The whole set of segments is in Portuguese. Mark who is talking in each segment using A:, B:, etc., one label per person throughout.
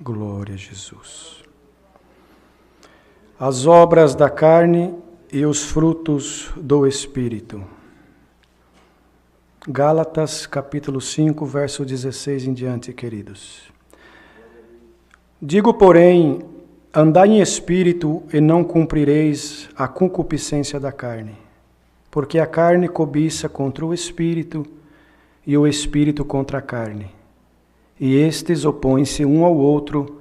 A: Glória a Jesus. As obras da carne e os frutos do Espírito. Gálatas, capítulo 5, verso 16 em diante, queridos. Digo, porém, andai em espírito e não cumprireis a concupiscência da carne, porque a carne cobiça contra o espírito e o espírito contra a carne. E estes opõem-se um ao outro,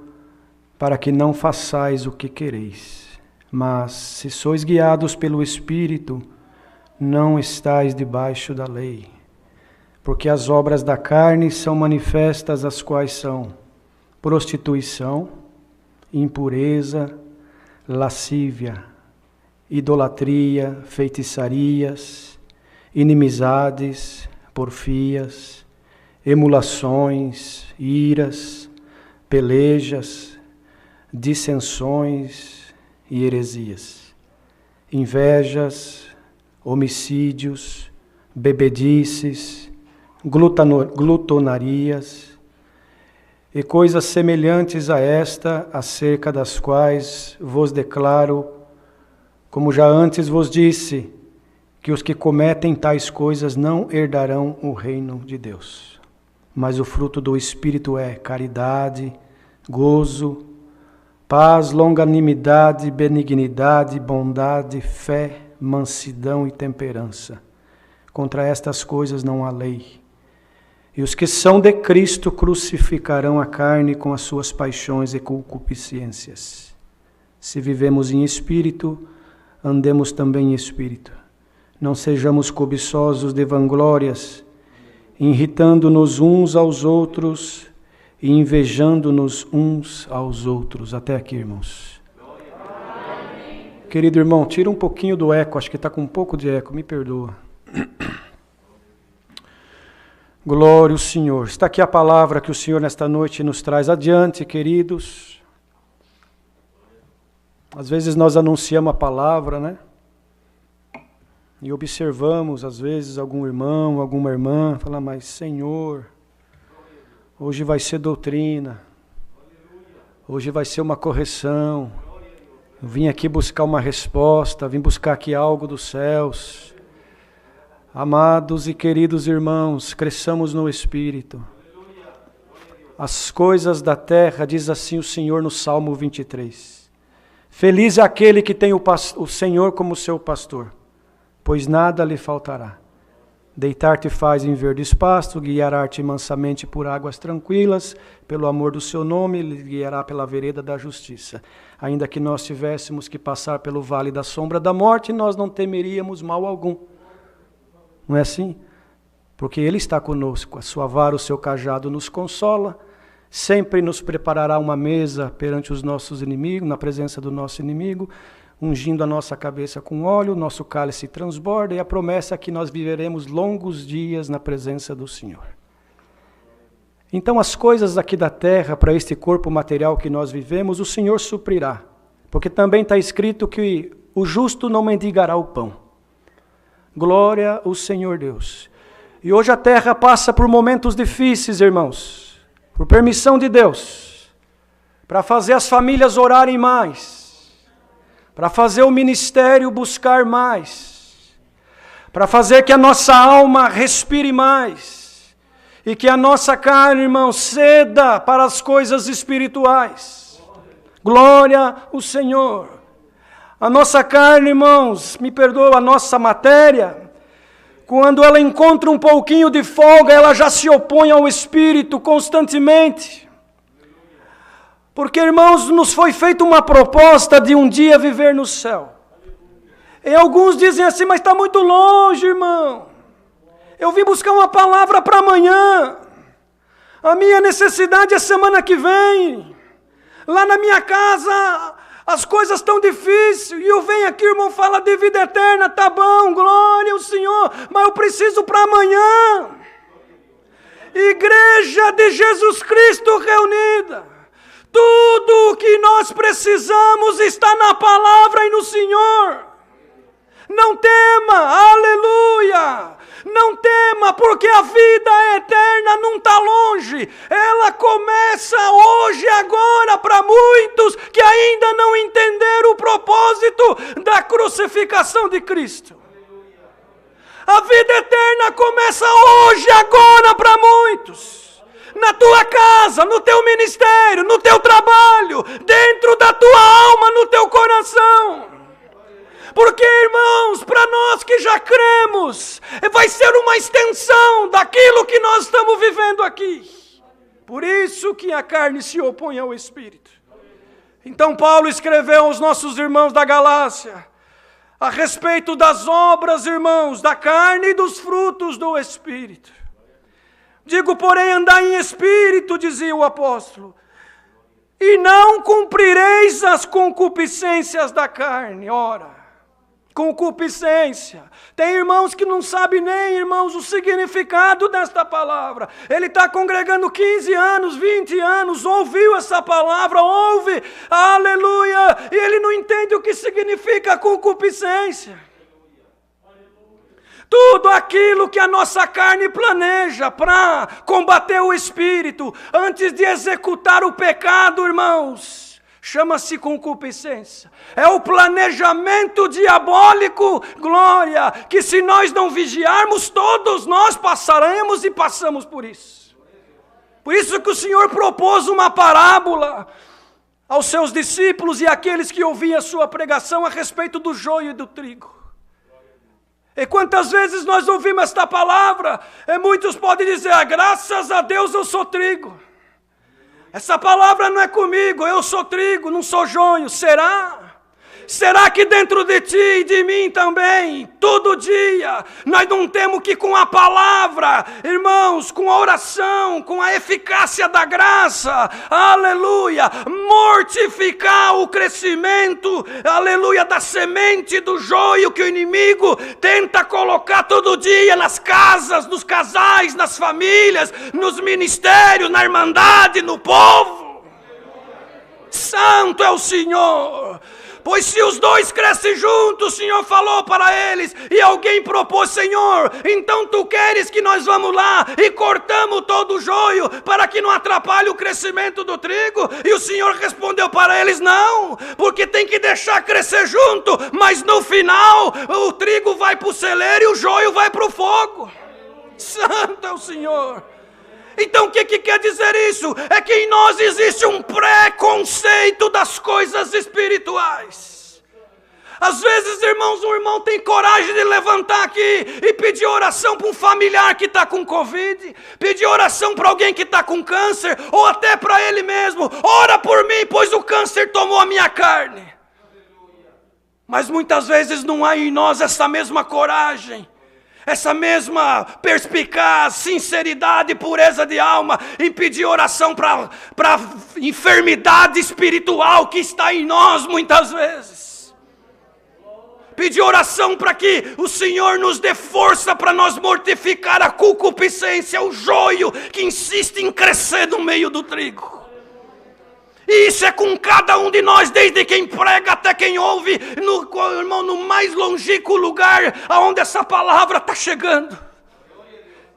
A: para que não façais o que quereis. Mas, se sois guiados pelo Espírito, não estáis debaixo da lei. Porque as obras da carne são manifestas, as quais são prostituição, impureza, lascívia, idolatria, feitiçarias, inimizades, porfias, emulações, iras, pelejas, dissensões e heresias, invejas, homicídios, bebedices, glutonarias e coisas semelhantes a esta, acerca das quais vos declaro, como já antes vos disse, que os que cometem tais coisas não herdarão o reino de Deus. Mas o fruto do Espírito é caridade, gozo, paz, longanimidade, benignidade, bondade, fé, mansidão e temperança. Contra estas coisas não há lei. E os que são de Cristo crucificarão a carne com as suas paixões e concupiscências. Se vivemos em espírito, andemos também em espírito. Não sejamos cobiçosos de vanglórias, irritando-nos uns aos outros e invejando-nos uns aos outros. Até aqui, irmãos. Querido irmão, tira um pouquinho do eco, acho que está com um pouco de eco, me perdoa. Glória ao Senhor. Está aqui a palavra que o Senhor nesta noite nos traz adiante, queridos. Às vezes nós anunciamos a palavra, né? E observamos, às vezes, algum irmão, alguma irmã, falar, mas Senhor, hoje vai ser doutrina, hoje vai ser uma correção, eu vim aqui buscar uma resposta, vim buscar aqui algo dos céus. Amados e queridos irmãos, cresçamos no Espírito. As coisas da terra, diz assim o Senhor no Salmo 23. Feliz é aquele que tem o Senhor como seu pastor, pois nada lhe faltará. Deitar-te faz em verdes pastos, guiará-te mansamente por águas tranquilas, pelo amor do seu nome, lhe guiará pela vereda da justiça. Ainda que nós tivéssemos que passar pelo vale da sombra da morte, nós não temeríamos mal algum. Não é assim? Porque Ele está conosco, a sua vara, o seu cajado nos consola, sempre nos preparará uma mesa perante os nossos inimigos, na presença do nosso inimigo, ungindo a nossa cabeça com óleo, nosso cálice transborda, e a promessa é que nós viveremos longos dias na presença do Senhor. Então as coisas aqui da terra, para este corpo material que nós vivemos, o Senhor suprirá, porque também está escrito que o justo não mendigará o pão. Glória ao Senhor Deus. E hoje a terra passa por momentos difíceis, irmãos, por permissão de Deus, para fazer as famílias orarem mais, para fazer o ministério buscar mais, para fazer que a nossa alma respire mais, e que a nossa carne, irmãos, ceda para as coisas espirituais. Glória ao Senhor. A nossa carne, irmãos, me perdoa, a nossa matéria, quando ela encontra um pouquinho de folga, ela já se opõe ao Espírito constantemente. Porque, irmãos, nos foi feita uma proposta de um dia viver no céu. E alguns dizem assim, mas está muito longe, irmão. Eu vim buscar uma palavra para amanhã. A minha necessidade é semana que vem. Lá na minha casa as coisas estão difíceis, e eu venho aqui, irmão, fala de vida eterna, tá bom, glória ao Senhor, mas eu preciso para amanhã. Igreja de Jesus Cristo reunida, tudo o que nós precisamos está na palavra e no Senhor. Não tema, aleluia! Não tema, porque a vida eterna não está longe. Ela começa hoje, agora, para muitos que ainda não entenderam o propósito da crucificação de Cristo. A vida eterna começa hoje, agora, para muitos. Na tua casa, no teu ministério, no teu trabalho, dentro da tua alma, no teu coração. Porque, irmãos, para nós que já cremos, vai ser uma extensão daquilo que nós estamos vivendo aqui. Por isso que a carne se opõe ao Espírito. Então Paulo escreveu aos nossos irmãos da Galácia, a respeito das obras, irmãos, da carne e dos frutos do Espírito. Digo, porém, andai em Espírito, dizia o apóstolo, e não cumprireis as concupiscências da carne. Ora, concupiscência. Tem irmãos que não sabem nem, irmãos, o significado desta palavra. Ele está congregando 15 anos, 20 anos, ouviu essa palavra, ouve, aleluia, e ele não entende o que significa concupiscência. Tudo aquilo que a nossa carne planeja para combater o Espírito, antes de executar o pecado, irmãos, chama-se concupiscência. É o planejamento diabólico, glória, que se nós não vigiarmos, todos nós passaremos e passamos por isso. Por isso que o Senhor propôs uma parábola aos seus discípulos e àqueles que ouviam a sua pregação a respeito do joio e do trigo. E quantas vezes nós ouvimos esta palavra, e muitos podem dizer, graças a Deus eu sou trigo. Essa palavra não é comigo, eu sou trigo, não sou joio. Será? Será que dentro de ti e de mim também, todo dia, nós não temos que com a palavra, irmãos, com a oração, com a eficácia da graça, aleluia, mortificar o crescimento, aleluia, da semente do joio que o inimigo tenta colocar todo dia nas casas, nos casais, nas famílias, nos ministérios, na irmandade, no povo. Santo é o Senhor. Pois se os dois crescem juntos, o Senhor falou para eles, e alguém propôs, Senhor, então tu queres que nós vamos lá e cortamos todo o joio para que não atrapalhe o crescimento do trigo? E o Senhor respondeu para eles, não, porque tem que deixar crescer junto, mas no final o trigo vai para o celeiro e o joio vai para o fogo. Santo é o Senhor. Então o que quer dizer isso? É que em nós existe um preconceito das coisas espirituais. Às vezes, irmãos, um irmão tem coragem de levantar aqui e pedir oração para um familiar que está com Covid, pedir oração para alguém que está com câncer, ou até para ele mesmo. Ora por mim, pois o câncer tomou a minha carne. Mas muitas vezes não há em nós essa mesma coragem, essa mesma perspicaz, sinceridade e pureza de alma em pedir oração para a enfermidade espiritual que está em nós muitas vezes. Pedir oração para que o Senhor nos dê força para nós mortificar a concupiscência, o joio que insiste em crescer no meio do trigo. E isso é com cada um de nós, desde quem prega até quem ouve, irmão, no mais longínquo lugar aonde essa palavra está chegando.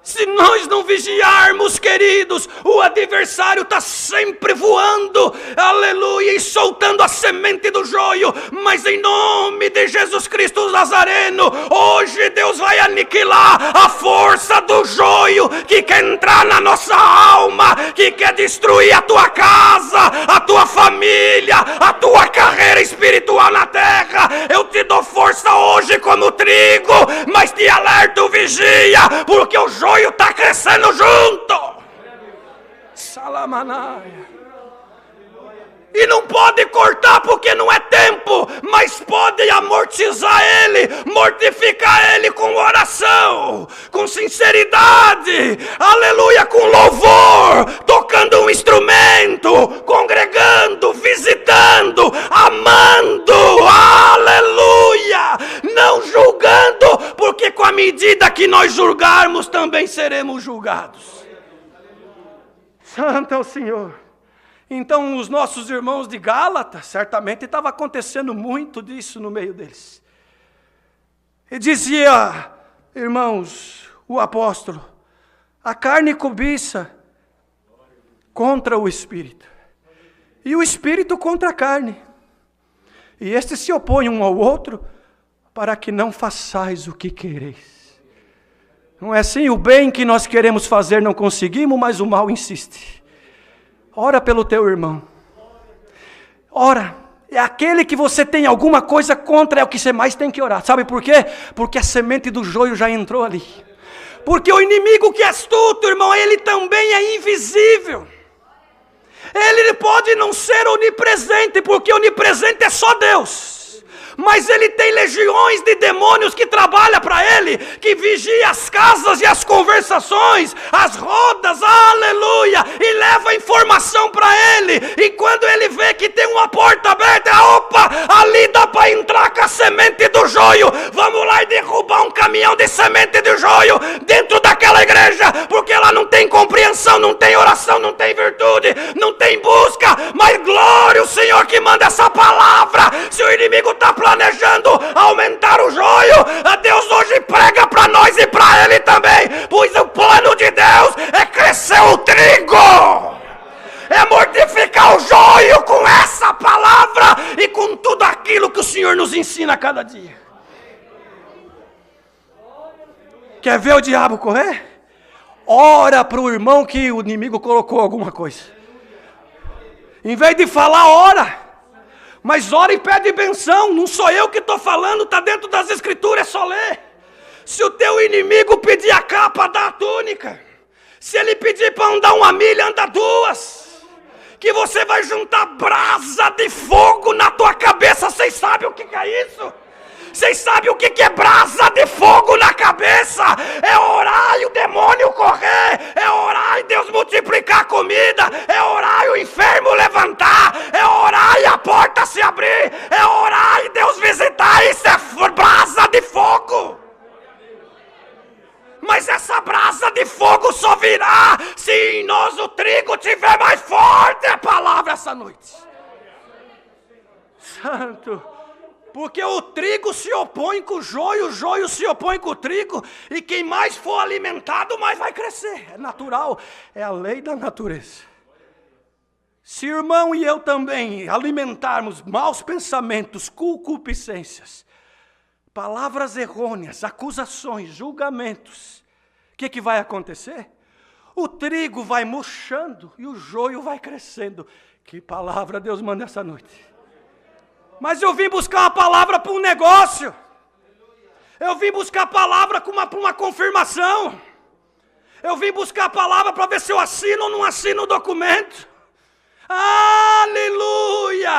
A: Se nós não vigiarmos, queridos, o adversário está sempre voando, aleluia, e soltando a semente do joio. Mas em nome de Jesus Cristo Nazareno, hoje Deus vai aniquilar a força do joio que quer entrar na nossa alma, que quer destruir a tua casa, a tua família, a tua carreira espiritual na terra. Eu te dou força hoje como trigo, mas te alerto, vigia, porque o joio está crescendo junto. Salamanaia. E não pode cortar porque não é tempo, mas pode amortizar ele, mortificar ele com oração, com sinceridade, aleluia, com louvor, tocando um instrumento, congregando, visitando, amando, aleluia, não julgando, porque com a medida que nós julgarmos também seremos julgados. Santo é o Senhor. Então os nossos irmãos de Gálatas, certamente estava acontecendo muito disso no meio deles. E dizia, irmãos, o apóstolo, a carne cobiça contra o Espírito, e o Espírito contra a carne. E estes se opõem um ao outro, para que não façais o que quereis. Não é assim? O bem que nós queremos fazer não conseguimos, mas o mal insiste. Ora pelo teu irmão. Ora. É aquele que você tem alguma coisa contra, é o que você mais tem que orar. Sabe por quê? Porque a semente do joio já entrou ali. Porque o inimigo que é astuto, irmão, ele também é invisível. Ele pode não ser onipresente, porque onipresente é só Deus. Mas ele tem legiões de demônios que trabalham para ele, que vigia as casas e as conversações, as rodas, aleluia, e leva informação para ele. E quando ele vê que tem uma porta aberta, opa, ali dá para entrar com a semente do joio. Vamos lá e derrubar um caminhão de semente de joio dentro daquela igreja, porque ela não tem compreensão, não tem oração, não tem virtude, não tem busca. Mas glória ao Senhor que manda essa palavra. Se o inimigo está planejando aumentar o joio, a Deus hoje prega para nós e para ele também, pois o plano de Deus é crescer o trigo, é mortificar o joio com essa palavra e com tudo aquilo que o Senhor nos ensina a cada dia. Quer ver o diabo correr? Ora para o irmão que o inimigo colocou alguma coisa. Em vez de falar, ora. Mas ora e pede benção, não sou eu que estou falando, está dentro das escrituras, é só ler. Se o teu inimigo pedir a capa, dá a túnica. Se ele pedir para andar 1 milha, anda 2. Que você vai juntar brasa de fogo na tua cabeça, vocês sabem o que é isso? Vocês sabem o que é brasa de fogo na cabeça? É orar e o demônio correr. É orar e Deus multiplicar a comida. É orar e o enfermo levantar. É orar e a porta se abrir. É orar e Deus visitar. Isso é brasa de fogo. Mas essa brasa de fogo só virá se em nós o trigo tiver mais forte. É a palavra essa noite. Santo. Porque o trigo se opõe com o joio se opõe com o trigo, e quem mais for alimentado, mais vai crescer. É natural, é a lei da natureza. Se o irmão e eu também alimentarmos maus pensamentos, concupiscências, palavras errôneas, acusações, julgamentos, o que vai acontecer? O trigo vai murchando e o joio vai crescendo. Que palavra Deus manda essa noite. Mas eu vim buscar uma palavra para um negócio. Eu vim buscar a palavra para uma confirmação. Eu vim buscar a palavra para ver se eu assino ou não assino o documento. Aleluia!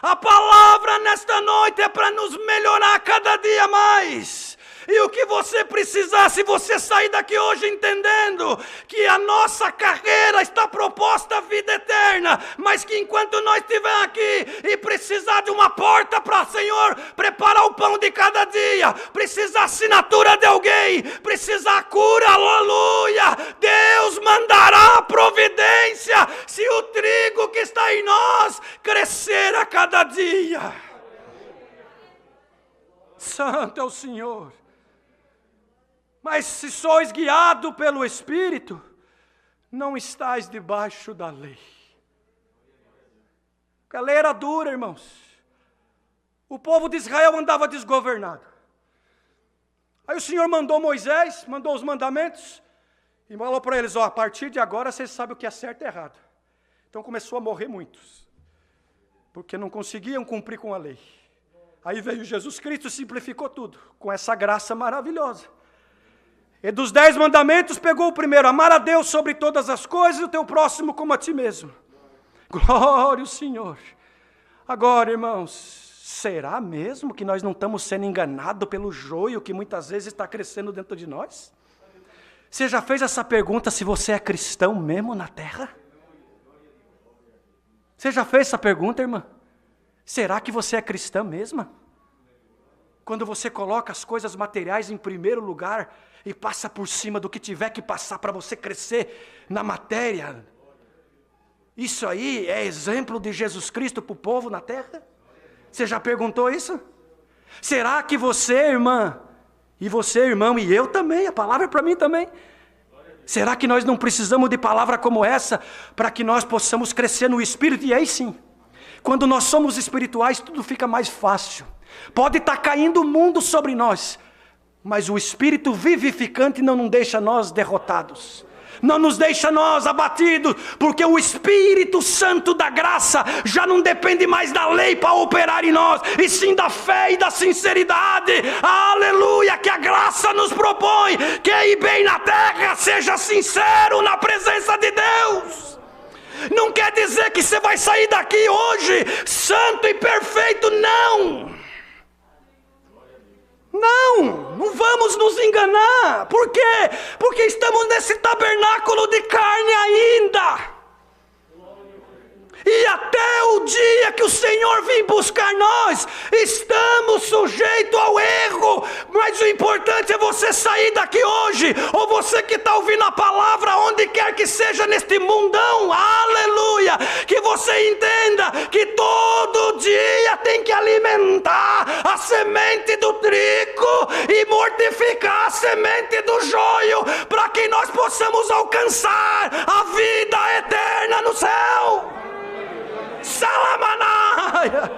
A: A palavra nesta noite é para nos melhorar cada dia mais. E o que você precisar, se você sair daqui hoje entendendo que a nossa carreira está proposta à vida eterna, mas que enquanto nós estivermos aqui e precisar de uma porta para, Senhor, preparar o pão de cada dia, precisar assinatura de alguém, precisar cura, aleluia, Deus mandará a providência se o trigo que está em nós crescer a cada dia. Santo é o Senhor. Mas se sois guiado pelo Espírito, não estáis debaixo da lei. A lei era dura, irmãos. O povo de Israel andava desgovernado. Aí o Senhor mandou Moisés, mandou os mandamentos, e falou para eles, a partir de agora vocês sabem o que é certo e errado. Então começou a morrer muitos, porque não conseguiam cumprir com a lei. Aí veio Jesus Cristo e simplificou tudo, com essa graça maravilhosa. E dos 10 mandamentos pegou o primeiro, amar a Deus sobre todas as coisas e o teu próximo como a ti mesmo. Glória ao Senhor. Agora, irmãos, será mesmo que nós não estamos sendo enganados pelo joio que muitas vezes está crescendo dentro de nós? Você já fez essa pergunta se você é cristão mesmo na terra? Você já fez essa pergunta, irmã? Será que você é cristã mesmo? Quando você coloca as coisas materiais em primeiro lugar e passa por cima do que tiver que passar para você crescer na matéria. Isso aí é exemplo de Jesus Cristo para o povo na terra? Você já perguntou isso? Será que você, irmã, e você, irmão, e eu também, a palavra é para mim também. Será que nós não precisamos de palavra como essa para que nós possamos crescer no Espírito? E aí sim, quando nós somos espirituais, tudo fica mais fácil. Pode estar caindo o mundo sobre nós, mas o Espírito vivificante não nos deixa nós derrotados. Não nos deixa nós abatidos, porque o Espírito Santo da graça já não depende mais da lei para operar em nós, e sim da fé e da sinceridade. Aleluia, que a graça nos propõe, que ir bem na terra, seja sincero na presença de Deus. Não quer dizer que você vai sair daqui hoje santo e perfeito, não. Não vamos nos enganar. Por quê? Porque estamos nesse tabernáculo de carne ainda. E até o dia que o Senhor vir buscar nós, estamos sujeitos ao erro. Mas o importante é você sair daqui hoje, ou você que está ouvindo a palavra, onde quer que seja neste mundão, aleluia, que você entenda que todo dia tem que alimentar a semente do trigo e mortificar a semente do joio, para que nós possamos alcançar a vida eterna no céu. Salamanaia.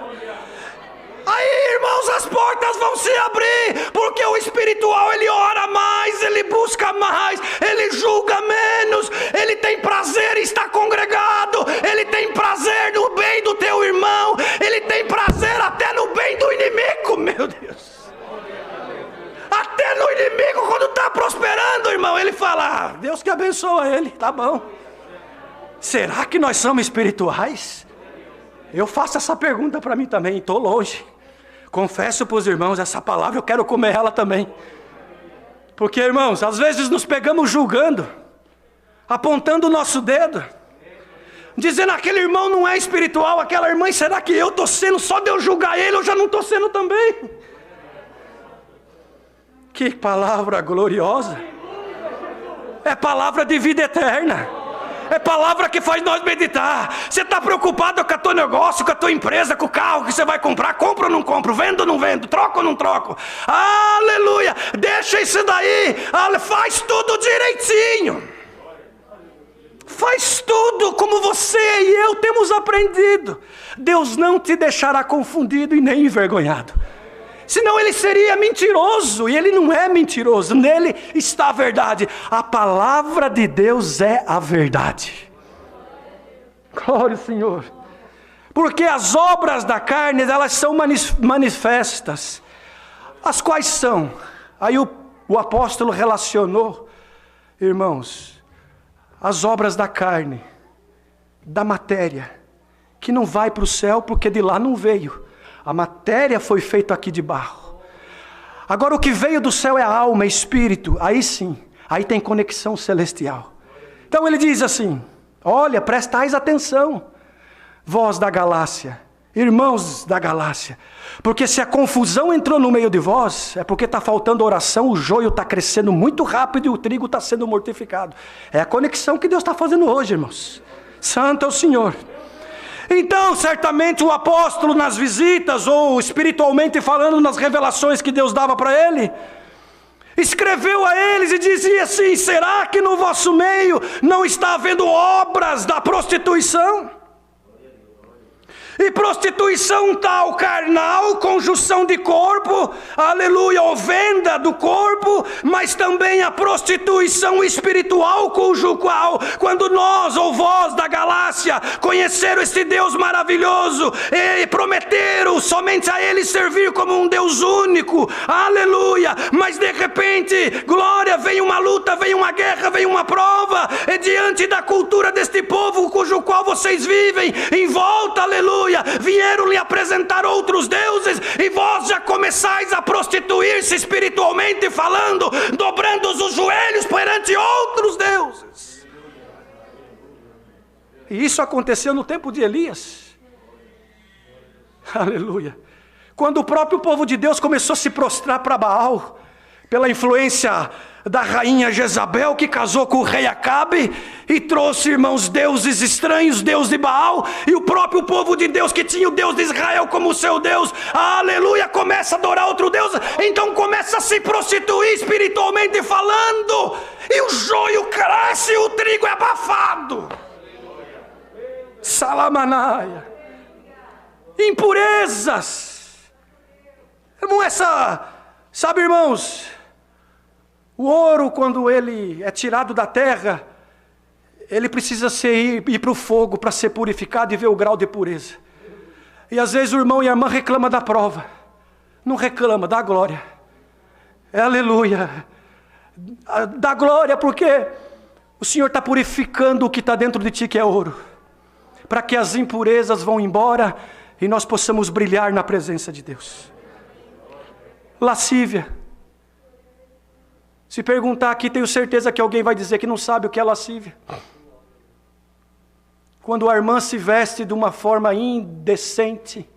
A: Aí, irmãos, as portas vão se abrir, porque o espiritual, ele ora mais, ele busca mais, ele julga menos, ele tem prazer em estar congregado, ele tem prazer no bem do teu irmão, ele tem prazer até no bem do inimigo, meu Deus. Até no inimigo, quando está prosperando, irmão, ele fala, Deus que abençoa ele, tá bom. Será que nós somos espirituais? Eu faço essa pergunta para mim também, estou longe. Confesso para os irmãos, essa palavra eu quero comer ela também. Porque, irmãos, às vezes nos pegamos julgando, apontando o nosso dedo, dizendo aquele irmão não é espiritual, aquela irmã, será que eu estou sendo, só de eu julgar ele, eu já não estou sendo também? Que palavra gloriosa! É palavra de vida eterna. É palavra que faz nós meditar. Você está preocupado com o teu negócio, com a tua empresa, com o carro que você vai comprar, compro ou não compro, vendo ou não vendo, troco ou não troco. Aleluia, deixa isso daí, faz tudo direitinho. Faz tudo como você e eu temos aprendido. Deus não te deixará confundido e nem envergonhado. Senão ele seria mentiroso, e ele não é mentiroso, nele está a verdade. A palavra de Deus é a verdade. Glória ao Senhor. Porque as obras da carne, elas são manifestas. As quais são? Aí o apóstolo relacionou, irmãos, as obras da carne, da matéria, que não vai para o céu porque de lá não veio. A matéria foi feita aqui de barro. Agora o que veio do céu é a alma, é espírito. Aí sim, aí tem conexão celestial. Então ele diz assim, olha, prestais atenção, vós da Galácia, irmãos da Galácia. Porque se a confusão entrou no meio de vós, é porque está faltando oração, o joio está crescendo muito rápido e o trigo está sendo mortificado. É a conexão que Deus está fazendo hoje, irmãos. Santo é o Senhor. Então, certamente o apóstolo nas visitas, ou espiritualmente falando nas revelações que Deus dava para ele, escreveu a eles e dizia assim, será que no vosso meio não está havendo obras da prostituição? E prostituição tal carnal, conjunção de corpo, aleluia, ou venda do corpo, mas também a prostituição espiritual, cujo qual, quando nós ou vós da Galácia conheceram este Deus maravilhoso e prometeram somente a Ele servir como um Deus único, aleluia, mas de repente, glória, vem uma luta, vem uma guerra, vem uma prova, e diante da cultura deste povo, cujo qual vocês vivem, em volta, aleluia, vieram lhe apresentar outros deuses, e vós já começais a prostituir-se espiritualmente falando, dobrando os joelhos perante outros deuses. E isso aconteceu no tempo de Elias. Aleluia. Quando o próprio povo de Deus começou a se prostrar para Baal, pela influência da rainha Jezabel, que casou com o rei Acabe, e trouxe, irmãos, deuses estranhos, Deus de Baal, e o próprio povo de Deus, que tinha o Deus de Israel como seu Deus, aleluia, começa a adorar outro Deus, então começa a se prostituir espiritualmente falando, e o joio cresce e o trigo é abafado. Salamanaia. Impurezas. Irmão, sabe, irmãos, o ouro, quando ele é tirado da terra, ele precisa ir para o fogo para ser purificado e ver o grau de pureza. E às vezes o irmão e a irmã reclamam da prova. Não reclama, dá glória. Aleluia. Dá glória, porque o Senhor está purificando o que está dentro de ti, que é ouro, para que as impurezas vão embora e nós possamos brilhar na presença de Deus. Lascívia. Se perguntar aqui, tenho certeza que alguém vai dizer que não sabe o que é lascívia. Quando a irmã se veste de uma forma indecente,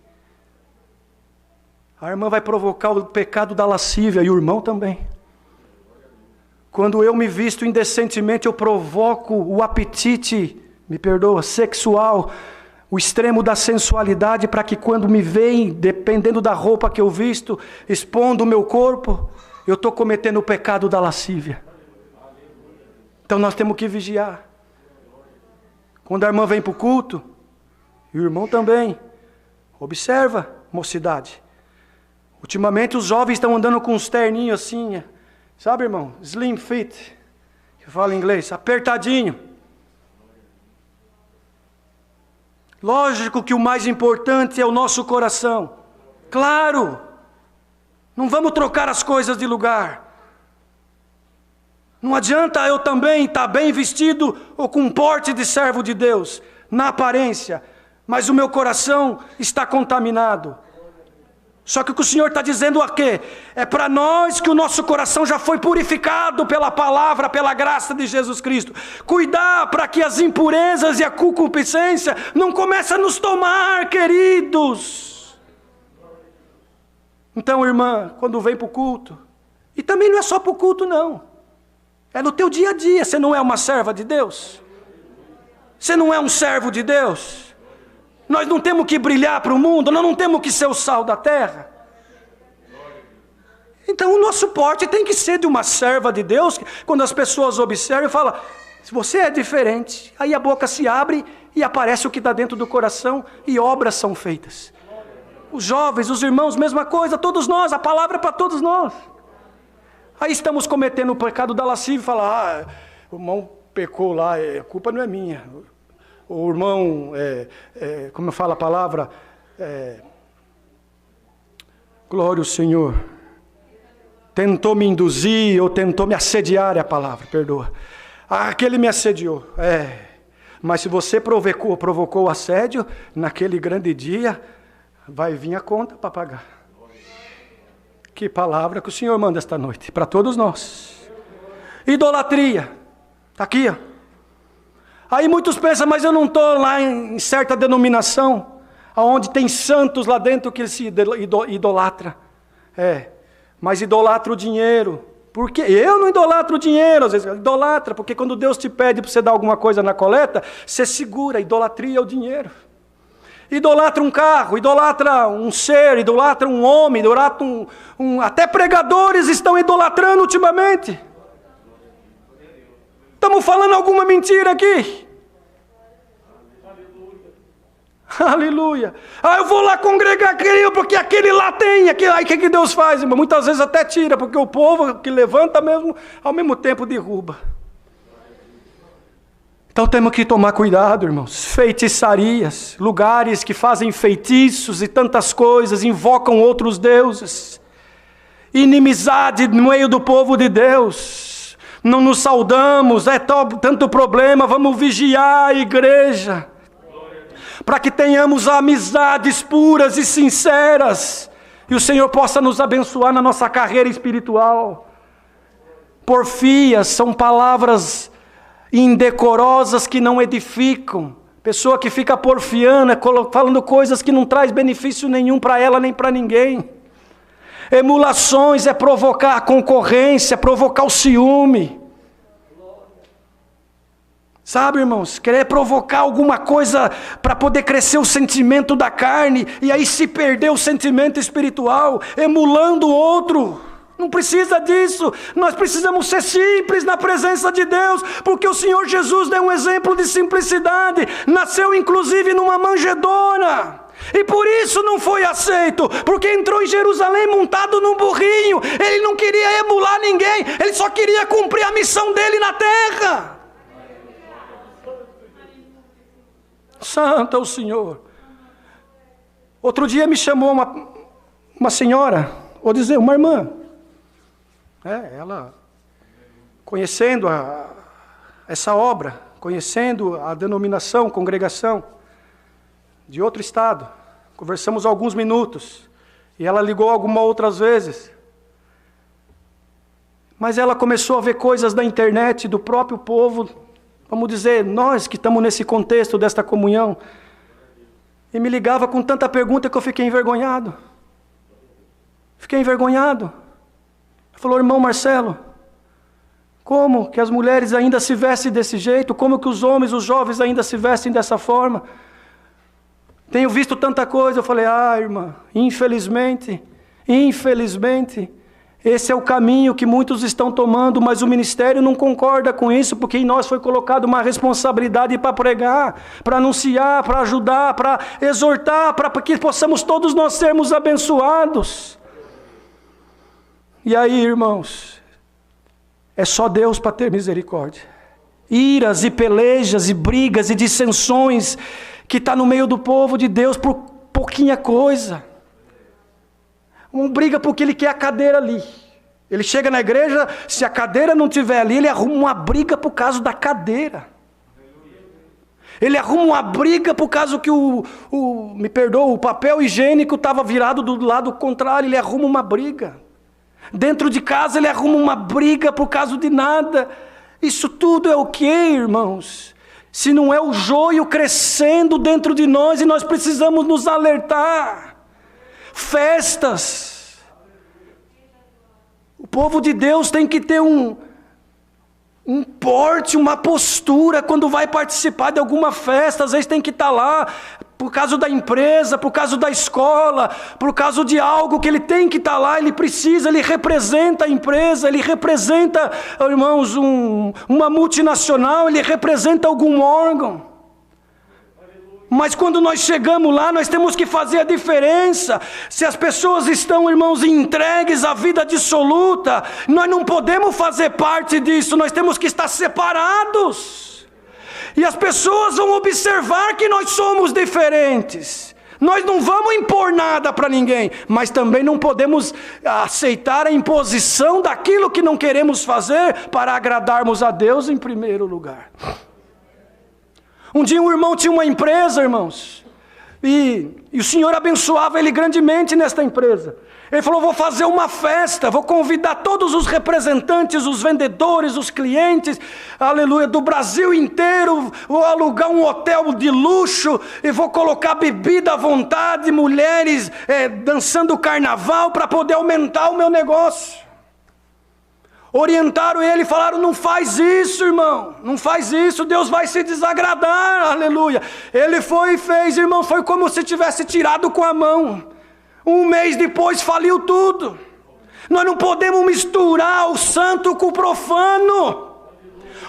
A: a irmã vai provocar o pecado da lascívia, e o irmão também. Quando eu me visto indecentemente, eu provoco o apetite, me perdoa, sexual, o extremo da sensualidade, para que quando me veem, dependendo da roupa que eu visto, expondo o meu corpo, eu estou cometendo o pecado da lascívia. Então nós temos que vigiar. Quando a irmã vem para o culto, e o irmão também, observa, mocidade. Ultimamente os jovens estão andando com uns terninhos assim, sabe, irmão? Slim fit, que fala em inglês, apertadinho. Lógico que o mais importante é o nosso coração. Claro, não vamos trocar as coisas de lugar. Não adianta eu também estar bem vestido ou com um porte de servo de Deus, na aparência, mas o meu coração está contaminado. Só que o que o Senhor está dizendo aqui é para nós que o nosso coração já foi purificado pela palavra, pela graça de Jesus Cristo. Cuidar para que as impurezas e a concupiscência não comecem a nos tomar, queridos. Então, irmã, quando vem para o culto, e também não é só para o culto não, é no teu dia a dia. Você não é uma serva de Deus? Você não é um servo de Deus? Nós não temos que brilhar para o mundo, nós não temos que ser o sal da terra. Então o nosso porte tem que ser de uma serva de Deus, quando as pessoas observam e falam, se você é diferente, aí a boca se abre e aparece o que está dentro do coração e obras são feitas. Os jovens, os irmãos, mesma coisa, todos nós, a palavra é para todos nós. Aí estamos cometendo o pecado da lascívia e falar, o irmão pecou lá, a culpa não é minha. O irmão, como eu falo a palavra, glória ao Senhor, tentou me induzir ou tentou me assediar, é a palavra, perdoa. Aquele me assediou, mas se você provocou o assédio, naquele grande dia, vai vir a conta para pagar. Que palavra que o Senhor manda esta noite, para todos nós. Idolatria, está aqui, ó. Aí muitos pensam, mas eu não estou lá em certa denominação, onde tem santos lá dentro que se idolatra. Mas idolatra o dinheiro. Porque eu não idolatro o dinheiro, às vezes idolatra, porque quando Deus te pede para você dar alguma coisa na coleta, você segura, idolatria é o dinheiro. Idolatra um carro, idolatra um ser, idolatra um homem, idolatra até pregadores estão idolatrando ultimamente. Estamos falando alguma mentira aqui? Aleluia. Eu vou lá congregar aquele, porque aquele lá tem. Aí o que Deus faz, irmão? Muitas vezes até tira, porque o povo que levanta mesmo, ao mesmo tempo derruba. Então temos que tomar cuidado, irmãos. Feitiçarias, lugares que fazem feitiços e tantas coisas, invocam outros deuses. Inimizade no meio do povo de Deus. Não nos saudamos, tanto problema, vamos vigiar a igreja. Para que tenhamos amizades puras e sinceras. E o Senhor possa nos abençoar na nossa carreira espiritual. Porfias são palavras indecorosas que não edificam. Pessoa que fica porfiando, falando coisas que não traz benefício nenhum para ela nem para ninguém. Emulações é provocar a concorrência, provocar o ciúme. Sabe, irmãos, querer provocar alguma coisa para poder crescer o sentimento da carne, e aí se perder o sentimento espiritual, emulando o outro. Não precisa disso. Nós precisamos ser simples na presença de Deus, porque o Senhor Jesus deu um exemplo de simplicidade. Nasceu inclusive numa manjedoura. E por isso não foi aceito, porque entrou em Jerusalém montado num burrinho. Ele não queria emular ninguém, ele só queria cumprir a missão dele na terra. Santo é o Senhor. Outro dia me chamou uma senhora, vou dizer, uma irmã. Ela, conhecendo essa obra, conhecendo a denominação, congregação, de outro estado, conversamos alguns minutos, e ela ligou algumas outras vezes, mas ela começou a ver coisas da internet, do próprio povo, vamos dizer, nós que estamos nesse contexto desta comunhão, e me ligava com tanta pergunta que eu fiquei envergonhado. Ela falou, irmão Marcelo, como que as mulheres ainda se vestem desse jeito? Como que os homens, os jovens ainda se vestem dessa forma? Tenho visto tanta coisa. Eu falei, irmã, infelizmente, esse é o caminho que muitos estão tomando, mas o ministério não concorda com isso, porque em nós foi colocada uma responsabilidade para pregar, para anunciar, para ajudar, para exortar, para que possamos todos nós sermos abençoados. E aí, irmãos, é só Deus para ter misericórdia. Iras e pelejas e brigas e dissensões que está no meio do povo de Deus por pouquinha coisa. Um briga porque ele quer a cadeira ali. Ele chega na igreja, se a cadeira não estiver ali, ele arruma uma briga por causa da cadeira. Ele arruma uma briga por causa que me perdoa, o papel higiênico estava virado do lado contrário, ele arruma uma briga. Dentro de casa ele arruma uma briga por causa de nada. Isso tudo é o quê, irmãos? Se não é o joio crescendo dentro de nós, e nós precisamos nos alertar. Festas. O povo de Deus tem que ter um porte, uma postura quando vai participar de alguma festa. Às vezes tem que estar lá por causa da empresa, por causa da escola, por causa de algo que ele tem que estar lá, ele precisa, ele representa a empresa, ele representa, irmãos, uma multinacional, ele representa algum órgão. Mas quando nós chegamos lá, nós temos que fazer a diferença. Se as pessoas estão, irmãos, entregues à vida dissoluta, nós não podemos fazer parte disso, nós temos que estar separados. E as pessoas vão observar que nós somos diferentes. Nós não vamos impor nada para ninguém, mas também não podemos aceitar a imposição daquilo que não queremos fazer para agradarmos a Deus em primeiro lugar. Um dia um irmão tinha uma empresa, irmãos, e o Senhor abençoava ele grandemente nesta empresa. Ele falou, vou fazer uma festa, vou convidar todos os representantes, os vendedores, os clientes, aleluia, do Brasil inteiro, vou alugar um hotel de luxo, e vou colocar bebida à vontade, mulheres dançando carnaval, para poder aumentar o meu negócio. Orientaram ele e falaram, não faz isso, irmão, não faz isso, Deus vai se desagradar, aleluia. Ele foi e fez, irmão, foi como se tivesse tirado com a mão. Um mês depois faliu tudo. Nós não podemos misturar o santo com o profano.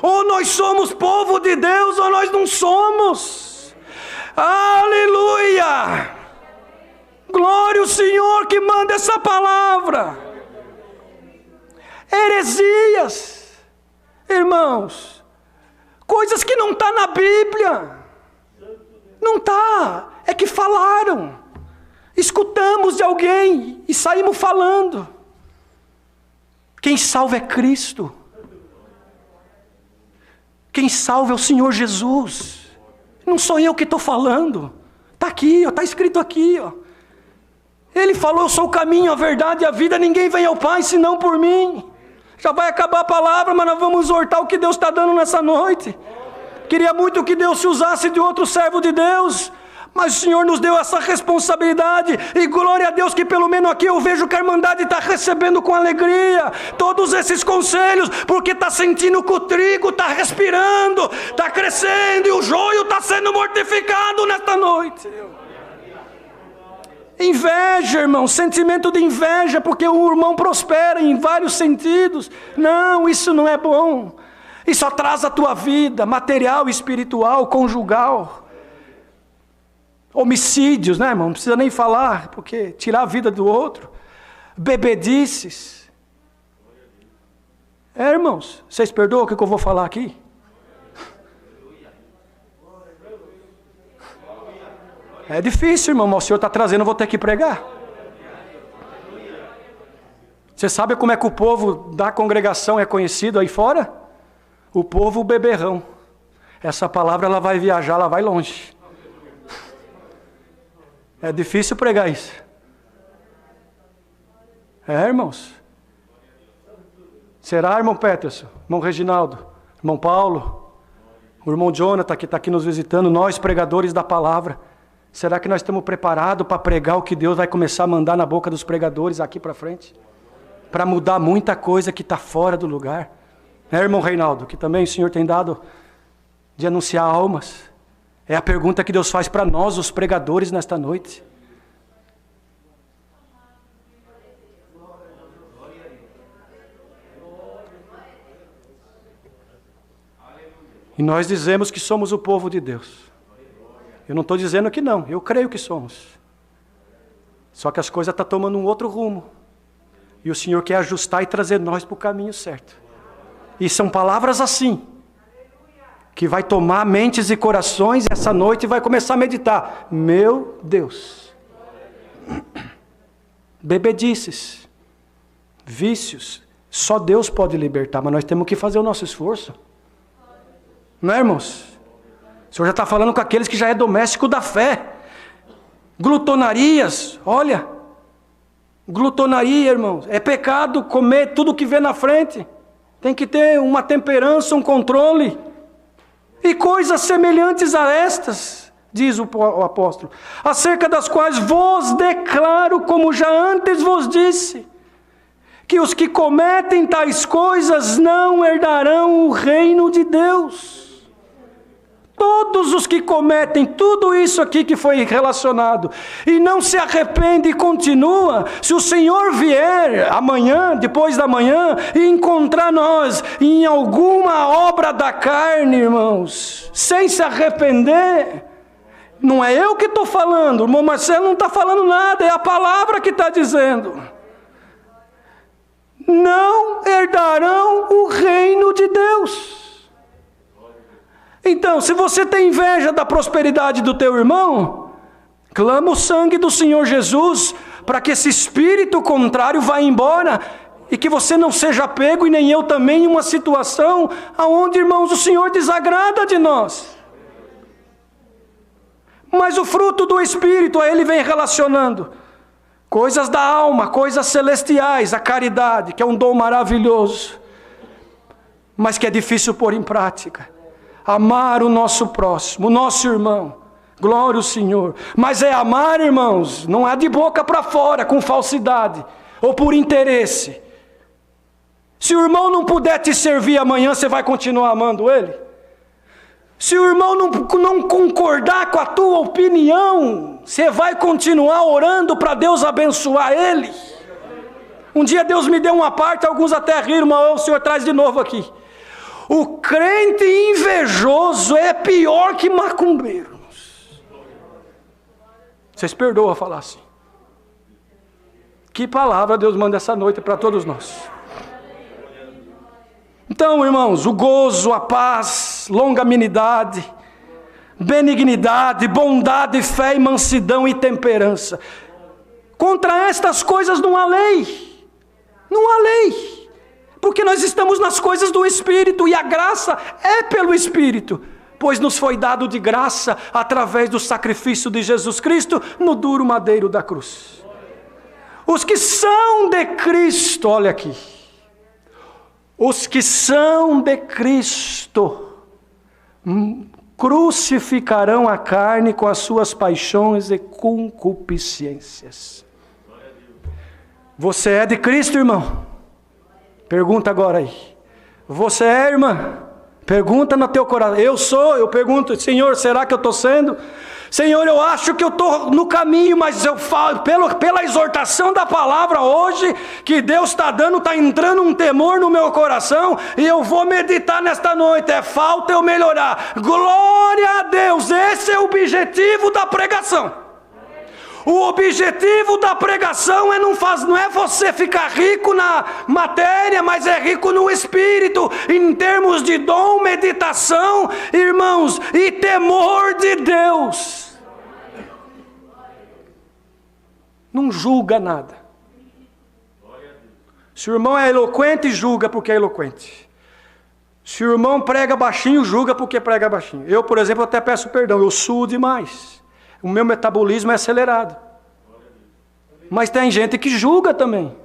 A: Ou nós somos povo de Deus ou nós não somos. Aleluia! Glória ao Senhor que manda essa palavra. Heresias, irmãos, coisas que não está na Bíblia. Não está, é que falaram. Escutamos de alguém e saímos falando. Quem salva é Cristo. Quem salva é o Senhor Jesus. Não sou eu que estou falando. Está aqui, está escrito aqui. Ó. Ele falou, eu sou o caminho, a verdade e a vida. Ninguém vem ao Pai senão por mim. Já vai acabar a palavra, mas nós vamos exortar o que Deus está dando nessa noite. Queria muito que Deus se usasse de outro servo de Deus. Mas o Senhor nos deu essa responsabilidade, e glória a Deus que pelo menos aqui eu vejo que a Irmandade está recebendo com alegria todos esses conselhos, porque está sentindo que o trigo está respirando, está crescendo, e o joio está sendo mortificado nesta noite. Inveja, irmão, sentimento de inveja, porque o irmão prospera em vários sentidos. Não, isso não é bom. Isso atrasa a tua vida, material, espiritual, conjugal. Homicídios, né, irmão? Não precisa nem falar, porque tirar a vida do outro. Bebedices. Irmãos, vocês perdoam o que eu vou falar aqui? É difícil, irmão, mas o Senhor está trazendo, eu vou ter que pregar. Você sabe como é que o povo da congregação é conhecido aí fora? O povo beberrão. Essa palavra ela vai viajar, ela vai longe. É difícil pregar isso. Irmãos. Será, irmão Peterson, irmão Reginaldo, irmão Paulo, o irmão Jonathan que está aqui nos visitando, nós pregadores da palavra, será que nós estamos preparados para pregar o que Deus vai começar a mandar na boca dos pregadores aqui para frente? Para mudar muita coisa que está fora do lugar. Irmão Reinaldo, que também o Senhor tem dado de anunciar almas. É a pergunta que Deus faz para nós, os pregadores, nesta noite. E nós dizemos que somos o povo de Deus. Eu não estou dizendo que não, eu creio que somos. Só que as coisas estão tomando um outro rumo. E o Senhor quer ajustar e trazer nós para o caminho certo. E são palavras assim, que vai tomar mentes e corações essa noite e vai começar a meditar. Meu Deus. Bebedices, vícios, só Deus pode libertar, mas nós temos que fazer o nosso esforço. Não é, irmãos? O Senhor já está falando com aqueles que já é doméstico da fé. Glutonarias, olha. Glutonaria, irmãos, é pecado comer tudo que vê na frente. Tem que ter uma temperança, um controle. E coisas semelhantes a estas, diz o apóstolo, acerca das quais vos declaro, como já antes vos disse, que os que cometem tais coisas não herdarão o reino de Deus. Todos os que cometem tudo isso aqui que foi relacionado e não se arrepende e continua, se o Senhor vier amanhã, depois da manhã, e encontrar nós em alguma obra da carne, irmãos, sem se arrepender, não é eu que estou falando, o irmão Marcelo não está falando nada, é a palavra que está dizendo. Não herdarão o reino de Deus. Então, se você tem inveja da prosperidade do teu irmão, clama o sangue do Senhor Jesus, para que esse espírito contrário vá embora, e que você não seja pego, e nem eu também, em uma situação onde, irmãos, o Senhor desagrada de nós. Mas o fruto do Espírito, a ele vem relacionando coisas da alma, coisas celestiais, a caridade, que é um dom maravilhoso, mas que é difícil pôr em prática. Amar o nosso próximo, o nosso irmão, glória ao Senhor. Mas é amar, irmãos, não é de boca para fora, com falsidade, ou por interesse. Se o irmão não puder te servir amanhã, você vai continuar amando ele? Se o irmão não concordar com a tua opinião, você vai continuar orando para Deus abençoar ele? Um dia Deus me deu uma parte, alguns até riram, mas o Senhor traz de novo aqui. O crente invejoso é pior que macumbeiro. Vocês perdoam falar assim. Que palavra Deus manda essa noite para todos nós. Então, irmãos, o gozo, a paz, longanimidade, benignidade, bondade, fé e mansidão e temperança. Contra estas coisas não há lei. Não há lei. Porque nós estamos nas coisas do Espírito, e a graça é pelo Espírito, pois nos foi dado de graça através do sacrifício de Jesus Cristo no duro madeiro da cruz. Os que são de Cristo, olha aqui, os que são de Cristo, crucificarão a carne com as suas paixões e concupiscências. Você é de Cristo, irmão? Pergunta agora aí. Você é, irmã? Pergunta no teu coração. Eu pergunto, Senhor, será que eu estou sendo? Senhor, eu acho que eu estou no caminho, mas eu falo, pela exortação da palavra hoje, que Deus está dando, está entrando um temor no meu coração, e eu vou meditar nesta noite, falta eu melhorar. Glória a Deus, esse é o objetivo da pregação. O objetivo da pregação não é você ficar rico na matéria, mas é rico no espírito, em termos de dom, meditação, irmãos, e temor de Deus. Não julga nada. Se o irmão é eloquente, julga porque é eloquente. Se o irmão prega baixinho, julga porque prega baixinho. Eu, por exemplo, até peço perdão, eu suo demais. O meu metabolismo é acelerado. Mas tem gente que julga também.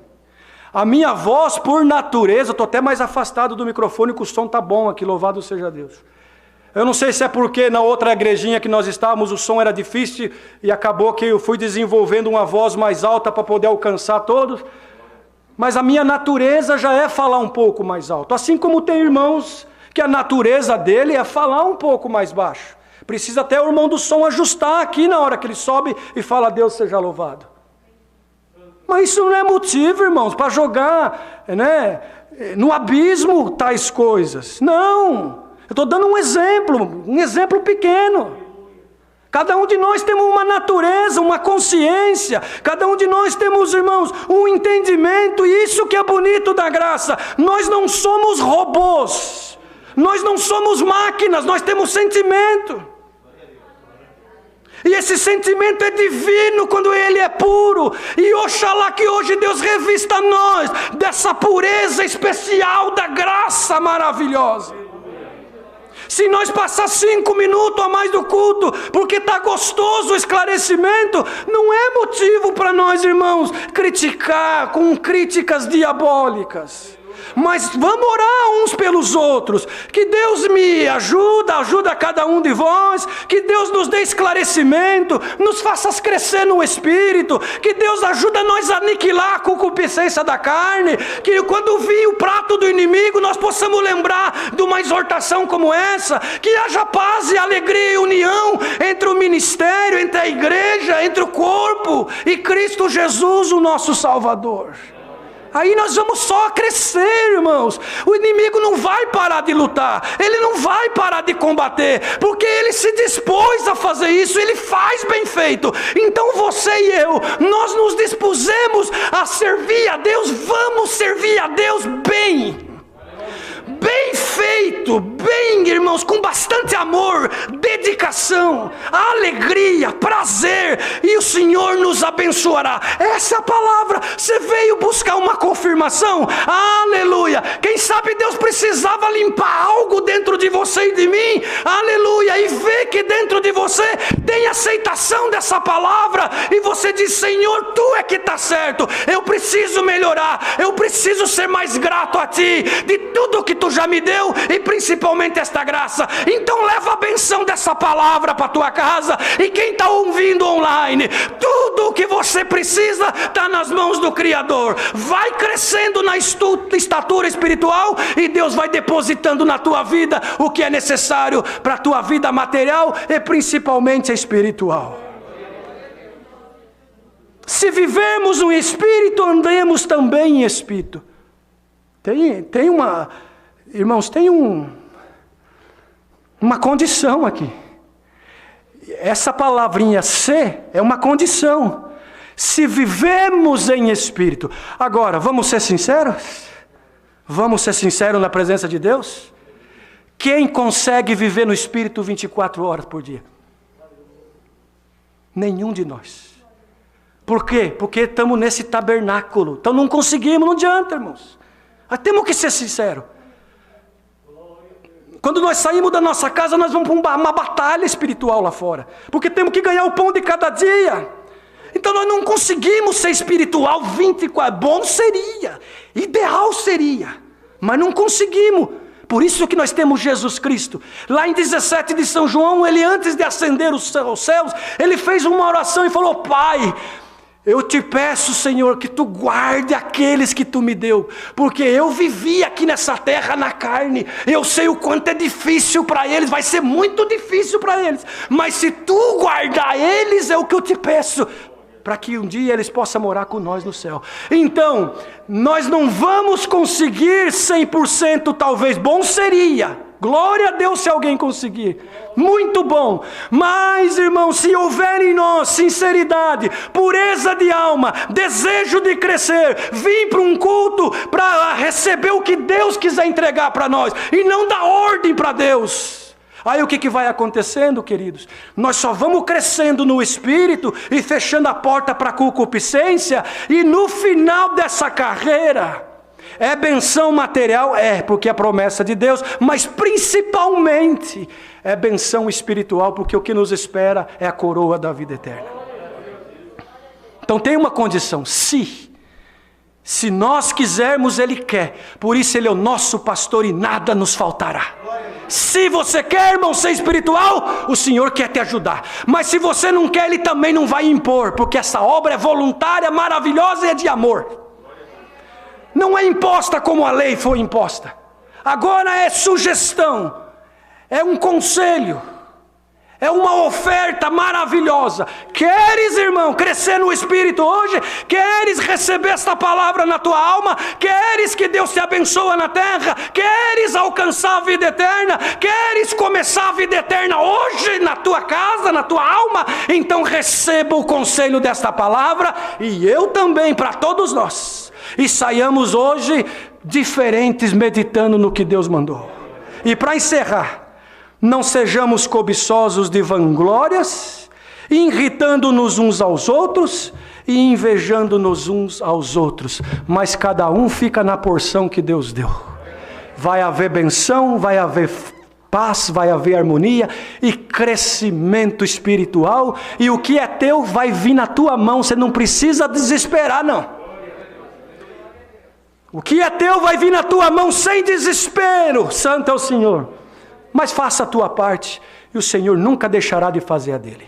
A: A minha voz, por natureza, estou até mais afastado do microfone, que o som está bom aqui, louvado seja Deus. Eu não sei se é porque na outra igrejinha que nós estávamos, o som era difícil, e acabou que eu fui desenvolvendo uma voz mais alta para poder alcançar todos. Mas a minha natureza já é falar um pouco mais alto. Assim como tem irmãos que a natureza dele é falar um pouco mais baixo. Precisa até o irmão do som ajustar aqui na hora que ele sobe e fala, Deus seja louvado. Mas isso não é motivo, irmãos, para jogar, né, no abismo tais coisas. Não, eu estou dando um exemplo pequeno. Cada um de nós temos uma natureza, uma consciência. Cada um de nós temos, irmãos, um entendimento. E isso que é bonito da graça. Nós não somos robôs. Nós não somos máquinas, nós temos sentimento. E esse sentimento é divino quando ele é puro. E oxalá que hoje Deus revista nós dessa pureza especial da graça maravilhosa. Se nós passar 5 minutos a mais do culto, porque está gostoso o esclarecimento, não é motivo para nós, irmãos, criticar com críticas diabólicas. Mas vamos orar uns pelos outros, que Deus me ajuda cada um de vós, que Deus nos dê esclarecimento, nos faça crescer no Espírito, que Deus ajuda nós a aniquilar a concupiscência da carne, que quando vir o prato do inimigo, nós possamos lembrar de uma exortação como essa, que haja paz e alegria e união entre o ministério, entre a igreja, entre o corpo e Cristo Jesus, o nosso Salvador. Aí nós vamos só crescer, irmãos. O inimigo não vai parar de lutar, ele não vai parar de combater, porque ele se dispôs a fazer isso, ele faz bem feito. Então você e eu, nós nos dispusemos a servir a Deus, vamos servir a Deus bem. Bem feito, bem, irmãos, com bastante amor, dedicação, alegria, prazer, e o Senhor nos abençoará. Essa é a palavra. Você veio buscar uma confirmação? Aleluia. Quem sabe Deus precisava limpar algo dentro de você e de mim? Aleluia. E ver que dentro de você tem aceitação dessa palavra, e você diz, Senhor, Tu é que está certo, eu preciso melhorar, eu preciso ser mais grato a Ti, de tudo que Tu já me deu, e principalmente esta graça. Então leva a benção dessa palavra para a tua casa, e quem está ouvindo online, tudo o que você precisa está nas mãos do Criador. Vai crescendo na estatura espiritual, e Deus vai depositando na tua vida o que é necessário para a tua vida material e principalmente espiritual. Se vivermos no Espírito, andemos também em Espírito. Tem uma... Irmãos, tem uma condição aqui. Essa palavrinha ser é uma condição. Se vivemos em Espírito. Agora, vamos ser sinceros? Vamos ser sinceros na presença de Deus? Quem consegue viver no Espírito 24 horas por dia? Nenhum de nós. Por quê? Porque estamos nesse tabernáculo. Então não conseguimos, não adianta, irmãos. Mas temos que ser sinceros. Quando nós saímos da nossa casa, nós vamos para uma batalha espiritual lá fora. Porque temos que ganhar o pão de cada dia. Então nós não conseguimos ser espiritual 24. Bom seria, ideal seria, mas não conseguimos. Por isso que nós temos Jesus Cristo. Lá em 17 de São João, ele antes de ascender aos céus, ele fez uma oração e falou: Pai, eu te peço, Senhor, que tu guarde aqueles que tu me deu, porque eu vivi aqui nessa terra na carne, eu sei o quanto é difícil para eles, vai ser muito difícil para eles, mas se tu guardar eles, é o que eu te peço, para que um dia eles possam morar com nós no céu. Então, nós não vamos conseguir 100%, talvez, bom seria, glória a Deus se alguém conseguir, muito bom, mas irmão, se houver em nós sinceridade, pureza de alma, desejo de crescer, vir para um culto para receber o que Deus quiser entregar para nós, e não dar ordem para Deus. Aí o que vai acontecendo, queridos? Nós só vamos crescendo no Espírito e fechando a porta para a concupiscência, e no final dessa carreira, é benção material? É, porque é a promessa de Deus, mas principalmente é benção espiritual, porque o que nos espera é a coroa da vida eterna. Então tem uma condição: se nós quisermos, Ele quer, por isso Ele é o nosso pastor e nada nos faltará. Se você quer, irmão, ser espiritual, o Senhor quer te ajudar. Mas se você não quer, Ele também não vai impor, porque essa obra é voluntária, maravilhosa e é de amor. Não é imposta como a lei foi imposta. Agora é sugestão, é um conselho, é uma oferta maravilhosa. Queres, irmão, crescer no Espírito hoje? Queres receber esta palavra na tua alma? Queres que Deus te abençoe na terra? Queres alcançar a vida eterna? Queres começar a vida eterna hoje na tua casa, na tua alma? Então receba o conselho desta palavra, e eu também, para todos nós, e saiamos hoje diferentes, meditando no que Deus mandou. E para encerrar, não sejamos cobiçosos de vanglórias, irritando-nos uns aos outros e invejando-nos uns aos outros, mas cada um fica na porção que Deus deu. Vai haver benção, vai haver paz, vai haver harmonia e crescimento espiritual, e o que é teu vai vir na tua mão, você não precisa desesperar, não. O que é teu vai vir na tua mão sem desespero. Santo é o Senhor. Mas faça a tua parte, e o Senhor nunca deixará de fazer a dele.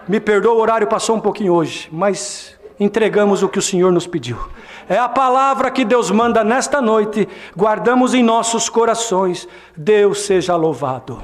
A: Me perdoa, o horário passou um pouquinho hoje, mas entregamos o que o Senhor nos pediu. É a palavra que Deus manda nesta noite, guardamos em nossos corações. Deus seja louvado.